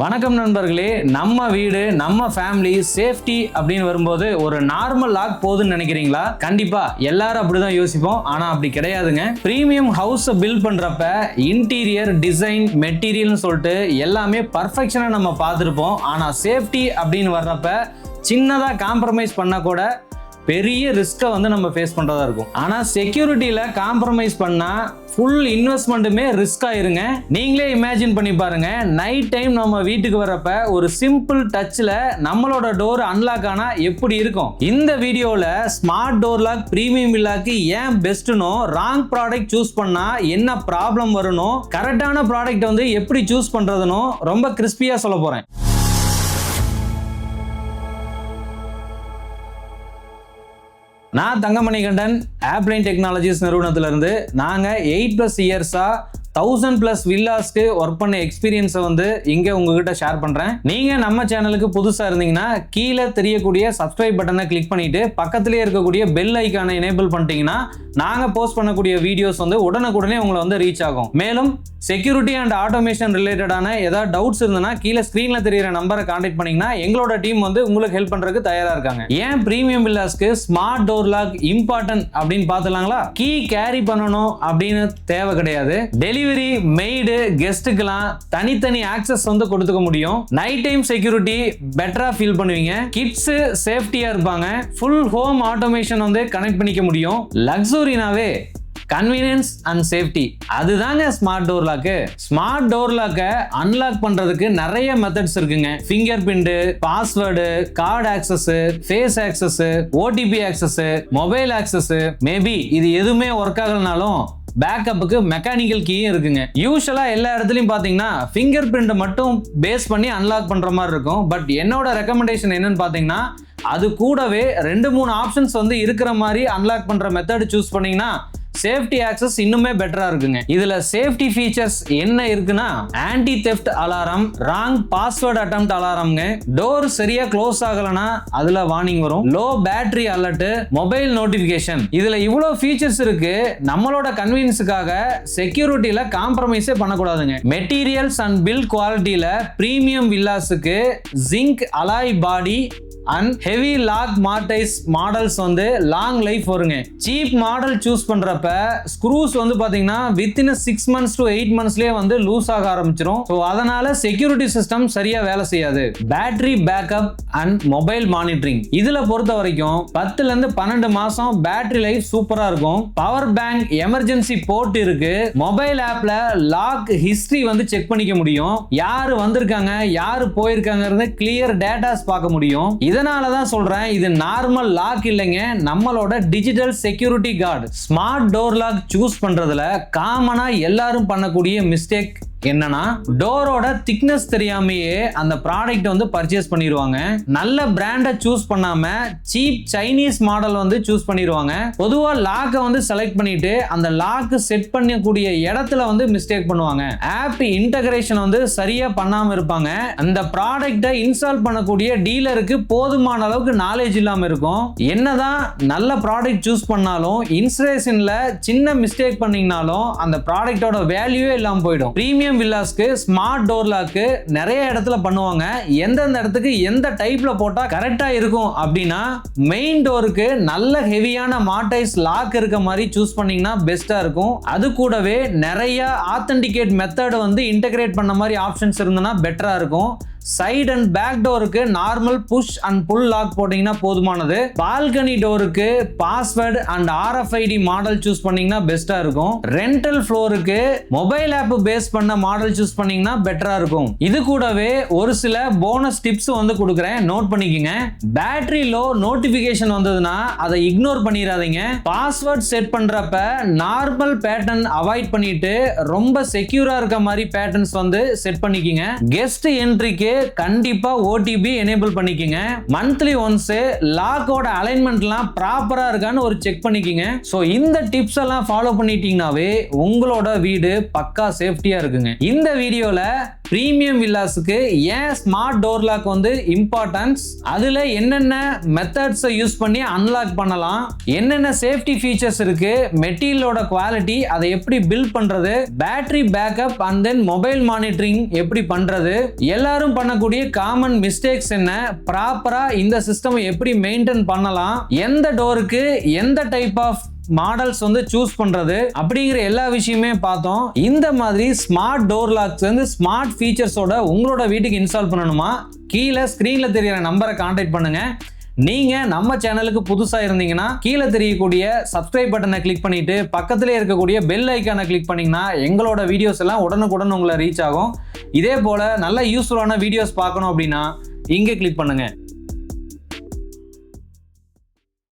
வணக்கம் நண்பர்களே, நம்ம வீடு நம்ம ஃபேமிலி சேஃப்டி அப்படின்னு வரும்போது ஒரு நார்மல் லாக் போதுன்னு நினைக்கிறீங்களா? கண்டிப்பா எல்லாரும் அப்படிதான் யோசிப்போம். ஆனா அப்படி கிடையாதுங்க. பிரீமியம் ஹவுஸ் பில்ட் பண்றப்ப இன்டீரியர் டிசைன் மெட்டீரியல்னு சொல்லிட்டு எல்லாமே பர்ஃபெக்ஷனா நம்ம பார்த்துருப்போம். ஆனா சேஃப்டி அப்படின்னு வர்றப்ப சின்னதா காம்ப்ரமைஸ் பண்ண கூட பெரிய ரிஸ்கை வந்து நம்ம ஃபேஸ் பண்றதா இருக்கும். ஆனா செக்யூரிட்டியில காம்ப்ரமைஸ் பண்ணா ஃபுல் இன்வெஸ்ட்மெண்ட்டுமே ரிஸ்க் ஆயிருங்க. நீங்களே இமேஜின் பண்ணி பாருங்க, நைட் டைம் நம்ம வீட்டுக்கு வரப்ப ஒரு சிம்பிள் டச்ல நம்மளோட டோர் அன்லாக் ஆனா எப்படி இருக்கும்? இந்த வீடியோல ஸ்மார்ட் டோர் லாக் பிரீமியம் வில்லாக்கு ஏன் பெஸ்ட்னோ, ராங் ப்ராடக்ட் சூஸ் பண்ணா என்ன ப்ராப்ளம் வரும்னோ, கரெக்டான ப்ராடக்ட் வந்து எப்படி சூஸ் பண்றதுனோ ரொம்ப கிறிஸ்பியா சொல்ல போறேன். நான் தங்கமணிகண்டன், ஆப்லைன் டெக்னாலஜிஸ் நிறுவனத்திலிருந்து நாங்க 8+ இயர்ஸா 1000+ வில்லாஸ்க்கு ஒர்க் பண்ண எக்ஸ்பீரியன்ஸை வந்து இங்க உங்ககிட்ட ஷேர் பண்றேன். நீங்க நம்ம சேனலுக்கு புதுசா இருந்தீங்கன்னா கீழே தெரியக்கூடிய சப்ஸ்கிரைப் பட்டனை கிளிக் பண்ணிட்டு பக்கத்திலே இருக்கக்கூடிய பெல் ஐக்கானை எனேபிள் பண்ணிட்டீங்கன்னா நாங்க போஸ்ட் பண்ணக்கூடிய வீடியோஸ் வந்து உடனுக்குடனே உங்களை வந்து ரீச் ஆகும். மேலும் செக்யூரிட்டி அண்ட் ஆட்டோமேஷன் ரிலேட்டடான ஏதாவது டவுட்ஸ் இருந்ததுன்னா கீழே ஸ்கிரீன்ல தெரியுற நம்பரை கான்டாக்ட் பண்ணீங்கன்னா எங்களோட டீம் வந்து உங்களுக்கு ஹெல்ப் பண்றதுக்கு தயாரா இருக்காங்க. ஏன் பிரீமியம் வில்லாஸ்க்கு ஸ்மார்ட் டோர் லாக் இம்பார்ட்டன்ட் அப்படின்னு பார்த்துலாங்களா? கீ கேரி பண்ணணும் அப்படின்னு தேவை கிடையாது. டெலிவரி மெய்டு கெஸ்ட்டுக்கெல்லாம் தனித்தனி ஆக்சஸ் வந்து கொடுத்துக்க முடியும். நைட் டைம் செக்யூரிட்டி பெட்டரா ஃபீல் பண்ணுவீங்க. கிட்ஸ் சேஃப்டியா இருப்பாங்க. ஃபுல் ஹோம் ஆட்டோமேஷன் வந்து கனெக்ட் பண்ணிக்க முடியும். லக்ஸுரினாவே கன்வீனியன்ஸ் அண்ட் சேஃப்டி, அதுதாங்க smart door lock. Smart door லாக்க அன்லாக் பண்றதுக்கு நிறைய மெத்தட்ஸ் இருக்குங்க. Fingerprint, password, card access, face access, OTP access, mobile access. Maybe இது எதுவுமே ஒர்க் ஆகலனாலும் பேக்கப்புக்கு மெக்கானிக்கல் கீயும் இருக்குங்க. யூசுவலா எல்லா இடத்துலயும் பாத்தீங்கன்னா ஃபிங்கர் பிரிண்ட் மட்டும் பேஸ் பண்ணி அன்லாக் பண்ற மாதிரி இருக்கும். பட் என்னோட ரெக்கமெண்டேஷன் என்னன்னு பாத்தீங்கன்னா, அது கூடவே 2-3 ஆப்ஷன்ஸ் வந்து இருக்கிற மாதிரி அன்லாக் பண்ற மெத்தட் சூஸ் பண்ணீங்கன்னா சேஃப்டி ஆக்சஸ் இன்னுமே பெட்டரா இருக்குங்க. இதுல சேஃப்டி ஃபீச்சர்ஸ் என்ன இருக்குன்னா, anti theft alarm, wrong password attempt அலாரம்ங்க, டோர் சரியா க்ளோஸ் ஆகலனா அதுல வார்னிங் வரும், low battery alert, mobile notification. இதுல இவ்வளவு ஃபீச்சர்ஸ் இருக்கு. நம்மளோட கன்வீனியன்ஸுக்காக செக்யூரிட்டியில காம்ப்ரமைஸே பண்ணக்கூடாதுங்க. மெட்டீரியல்ஸ் அண்ட் பில்ட் குவாலிட்டியில பிரீமியம் வில்லாஸுக்கு zinc alloy body and heavy lock mortise models வந்து லாங் லைஃப் வருங்க. சீப் மாடல் சூஸ் பண்றப்ப ஸ்க்ரூஸ் வந்து பாத்தீங்கன்னா வித்தின் 6 months to 8 monthsலயே வந்து லூஸ் ஆக ஆரம்பிச்சிடும். ஸோ அதனால செக்யூரிட்டி சிஸ்டம் சரியா வேலை செய்யாது. Battery backup and mobile monitoring, இதுல பொறுத்த வரைக்கும் 10 to 12 மாசம் பேட்டரி லைஃப் சூப்பரா இருக்கும். பவர் பேங்க், எமர்ஜென்சி போர்ட் இருக்கு. மொபைல் ஆப்ல லாக் ஹிஸ்டரி வந்து செக் பண்ணிக்க முடியும். யாரு வந்திருக்காங்க, யாரு போயிருக்காங்க கிளியர் டேட்டாஸ் பார்க்க முடியும். இதனாலதான் சொல்றேன், இது நார்மல் லாக் இல்லைங்க, நம்மளோட digital security card. Smart door lock choose பண்றதுல காமனா எல்லாரும் பண்ணக்கூடிய மிஸ்டேக் என்னன்னா, டோரோட திக்னஸ் தெரியாமையே அந்த ப்ராடக்ட் வந்து பர்ச்சேஸ் பண்ணிடுவாங்க. நல்ல பிராண்டை சூஸ் பண்ணாம சீப் சைனீஸ் மாடல் வந்து சூஸ் பண்ணிடுவாங்க. பொதுவா லாக்கை வந்து செலக்ட் பண்ணிட்டு அந்த லாக் செட் பண்ணக்கூடிய இடத்துல வந்து மிஸ்டேக் பண்ணுவாங்க. ஆப் இன்டகிரேஷன் வந்து சரியா பண்ணாம இருப்பாங்க. அந்த ப்ராடக்ட்டை இன்ஸ்டால் பண்ணக்கூடிய டீலருக்கு போதுமான அளவுக்கு நாலேஜ் இல்லாம இருக்கும். என்னதான் நல்ல ப்ராடக்ட் சூஸ் பண்ணாலும் இன்ஸ்டலேஷன்ல சின்ன மிஸ்டேக் பண்ணீங்கனாலும் அந்த ப்ராடக்ட்டோட வேல்யூவே இல்லாம போயிடும். பிரீமியம் வில்லாஸ்க்கு ஸ்மார்ட் டோர் லாக் நிறைய இடத்துல பண்ணுவாங்க. எந்தெந்த இடத்துக்கு எந்த டைப்ல போட்டா கரெக்டா இருக்கும் அப்படின்னா, மெயின் டோருக்கு நல்ல ஹெவியான மார்டைஸ் லாக் இருக்க மாதிரி சூஸ் பண்ணீங்கன்னா பெஸ்டா இருக்கும். அது கூடவே நிறைய ஆத்தென்டிகேட் மெத்தட் வந்து இன்டகிரேட் பண்ண மாதிரி ஆப்ஷன்ஸ் இருந்தனா பெட்டரா இருக்கும். சைடு அண்ட் பேக் டோருக்கு normal push and pull lock போட்டீங்கன்னா போதுமானது. பால்கனி டோருக்கு password and RFID model choose பண்ணீங்கன்னா பெஸ்டா இருக்கும். ரெண்டல் ஃப்ளோருக்கு மொபைல் ஆப் பேஸ் பண்ண மாடல் சூஸ் பண்ணீங்கன்னா பெட்டரா இருக்கும். இது கூடவே ஒரு சில போனஸ் டிப்ஸ் வந்து கொடுக்குறேன், நோட் பண்ணிக்கங்க. பேட்டரி லோ நோட்டிபிகேஷன் வந்ததுன்னா அதை இக்னோர் பண்ணிடாதீங்க. பாஸ்வேர்ட் செட் பண்றப்ப நார்மல் பேட்டர்ன் அவாய்ட் பண்ணிட்டு ரொம்ப செக்யூரா இருக்க மாதிரி பேட்டர்ன்ஸ் வந்து செட் பண்ணிக்கங்க. கெஸ்ட் என்ட்ரிக்கு கண்டிப்பா ஓடிபி எனேபிள் பண்ணிக்கங்க. மந்த்லி ஒன்ஸ் லாக்கோட அலைன்மெண்ட்லாம் ப்ராப்பரா இருக்கான்னு ஒரு செக் பண்ணிக்கங்க. சோ இந்த டிப்ஸ் எல்லாம் ஃபாலோ பண்ணிட்டீங்கனாவே உங்களோட வீடு பக்கா சேஃப்டியா இருக்குங்க. இந்த வீடியோல பிரீமியம் வில்லாஸுக்கு ஏன் ஸ்மார்ட் டோர் லாக் வந்து இம்பார்ட்டன்ஸ், அதுல என்னென்ன மெத்தட்ஸை யூஸ் பண்ணி அன்லாக் பண்ணலாம், என்னென்ன சேஃப்டி ஃபீச்சர்ஸ் இருக்கு, மெட்டீரியலோட குவாலிட்டி, அதை எப்படி பில்ட் பண்றது, battery backup and then mobile monitoring எப்படி பண்றது, எல்லாரும் பண்ணக்கூடிய காமன் மிஸ்டேக்ஸ் என்ன, ப்ராப்பரா இந்த சிஸ்டம் எப்படி மெயின்டைன் பண்ணலாம், எந்த டோருக்கு எந்த டைப் ஆஃப் மாடல்ஸ் வந்து சூஸ் பண்றது அப்படிங்கிற எல்லா விஷயமே பார்த்தோம். இந்த மாதிரி ஸ்மார்ட் டோர் லாக்ஸ் வந்து ஸ்மார்ட் ஃபீச்சர்ஸோட உங்களோட வீட்டுக்கு இன்ஸ்டால் பண்ணணுமா, கீழே ஸ்கிரீன்ல தெரியுற நம்பரை கான்டாக்ட் பண்ணுங்க. நீங்க நம்ம சேனலுக்கு புதுசா இருந்தீங்கன்னா கீழே தெரியக்கூடிய சப்ஸ்கிரைப் பட்டனை கிளிக் பண்ணிட்டு பக்கத்திலே இருக்கக்கூடிய பெல் ஐக்கானை கிளிக் பண்ணீங்கன்னா எங்களோட வீடியோஸ் எல்லாம் உடனுக்குடன் உங்களை ரீச் ஆகும். இதே போல நல்ல யூஸ்ஃபுல்லான வீடியோஸ் பார்க்கணும் அப்படின்னா இங்கே கிளிக் பண்ணுங்க.